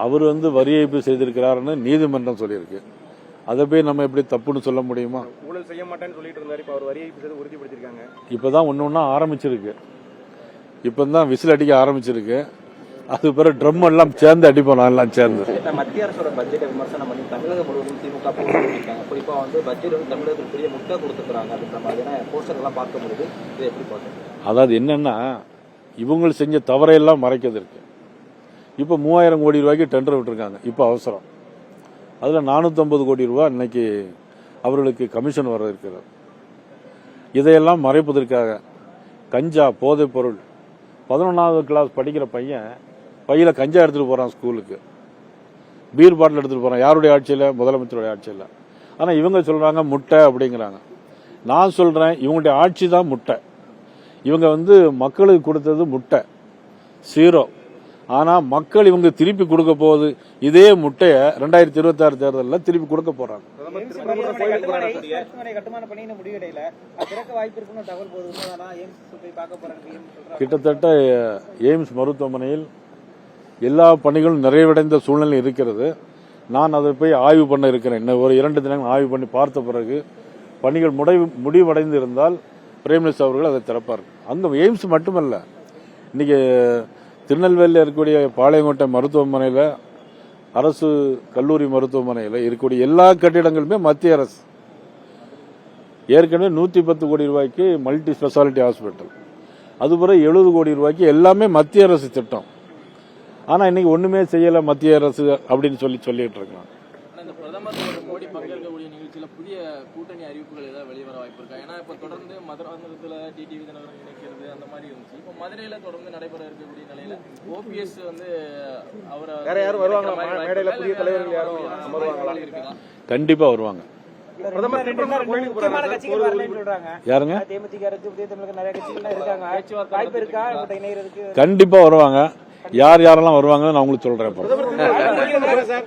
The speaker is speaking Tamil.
அவர் வரி ஏய்ப்பு செய்திருக்கிறாருன்னு நீதிமன்றம் சொல்லியிருக்கு. அதை போய் நம்ம எப்படி தப்புன்னு சொல்ல முடியுமா? ஊழல் செய்ய மாட்டேன்னு சொல்லிட்டு இருந்தாரு, இப்ப அவர் வரி ஏய்ப்பு செய்து உறுதிப்படுத்திருக்காங்க. இப்பதான் ஒன்னொன்னா ஆரம்பிச்சிருக்கு. இப்பதான் விசில் அடிக்க ஆரம்பிச்சிருக்கு. அது பிறகு ட்ரம் எல்லாம் சேர்ந்து அடிப்போம். எல்லாம் சேர்ந்து மத்திய அரசோட பட்ஜெட்டை விமர்சனம் பண்ணி தமிழகம் முழுவதும் திமுக போட்டிருக்காங்க. குறிப்பா பட்ஜெட் தமிழகத்துக்கு பெரிய முட்டை கொடுத்துக்கிறாங்க அப்படின்ற மாதிரியான போஸ்டர் எல்லாம் பார்க்க முடியுது. இதை எப்படி பார்க்க? அதாவது என்னன்னா, இவங்க செஞ்ச தவறையெல்லாம் மறைக்கிறதுக்கு இப்ப 3000 கோடி ரூபாய்க்கு டெண்டர் விட்டுருக்காங்க. இப்ப அவசரம். அதுல 450 கோடி ரூபாய் இன்னைக்கு அவர்களுக்கு கமிஷன் வர இருக்கிறது. இதையெல்லாம் மறைப்பதற்காக கஞ்சா போதைப் பொருள் 11வது கிளாஸ் படிக்கிற பையன் பையில கஞ்சா எடுத்துட்டு போறான் ஸ்கூலுக்கு. பீர் பாட்டில் எடுத்துட்டு போறான். யாருடைய ஆட்சியில? முதலமைச்சருடைய ஆட்சியில. ஆனா இவங்க சொல்றாங்க முட்டை அப்படிங்கிறாங்க. நான் சொல்றேன், இவங்களுடைய ஆட்சி தான் முட்டை. இவங்க மக்களுக்கு கொடுத்தது முட்டை 0. ஆனா மக்கள் இவங்க திருப்பி கொடுக்க போகுது இதே முட்டைய 2026 தேர்தலில் திருப்பி கொடுக்க போறாங்க. கிட்டத்தட்ட எய்ம்ஸ் மருத்துவமனையில் எல்லா பணிகளும் நிறைவடைந்த சூழ்நிலை இருக்கிறது. நான் அதை போய் ஆய்வு பண்ண இருக்கிறேன். இன்னும் ஒரு 2 தினங்கள் ஆய்வு பண்ணி பார்த்த பிறகு பணிகள் முடிவடைந்து இருந்தால் பிரைம் மினிஸ்டர் அவர்கள் அதை திறப்பார். அங்க எய்ம்ஸ் மட்டுமல்ல, இன்னைக்கு திருநெல்வேலியில் இருக்கக்கூடிய பாளையங்கோட்டை மருத்துவமனையில், அரசு கல்லூரி மருத்துவமனையில் இருக்கக்கூடிய எல்லா கட்டிடங்களுமே மத்திய அரசு. ஏற்கனவே 110 கோடி ரூபாய்க்கு மல்டி ஸ்பெஷாலிட்டி ஹாஸ்பிட்டல், அதுபோல 70 கோடி ரூபாய்க்கு எல்லாமே மத்திய அரசு திட்டம். ஆனா இன்னைக்கு ஒண்ணுமே செய்யல மத்திய அரசு அப்படின்னு சொல்லிட்டு இருக்காங்க. பிரதமர் மோடி பங்கேற்கக்கூடிய நிகழ்ச்சியில புதிய கூட்டணி அறிவிப்புகள் ஏதாவது வெளிவர வாய்ப்பு இருக்கா? ஏன்னா இப்ப தொடர்ந்து மதுராந்தகத்துல டிடிவி தினகரன் இணைக்கிறது அந்த மாதிரி இருந்துச்சு. இப்ப மதுரையில தொடர்ந்து நடைபெற இருக்கக்கூடிய நிலையில ஓபிஎஸ் அவரை வேற யாரும் வருவாங்களா? மேடையில புதிய தலைவர்கள் யாரும் அமர்வாங்களா? கண்டிப்பா வருவாங்க. யாருங்க? கண்டிப்பா வருவாங்க. யாரெல்லாம் வருவாங்கன்னு நான் உங்களுக்கு சொல்றேன்.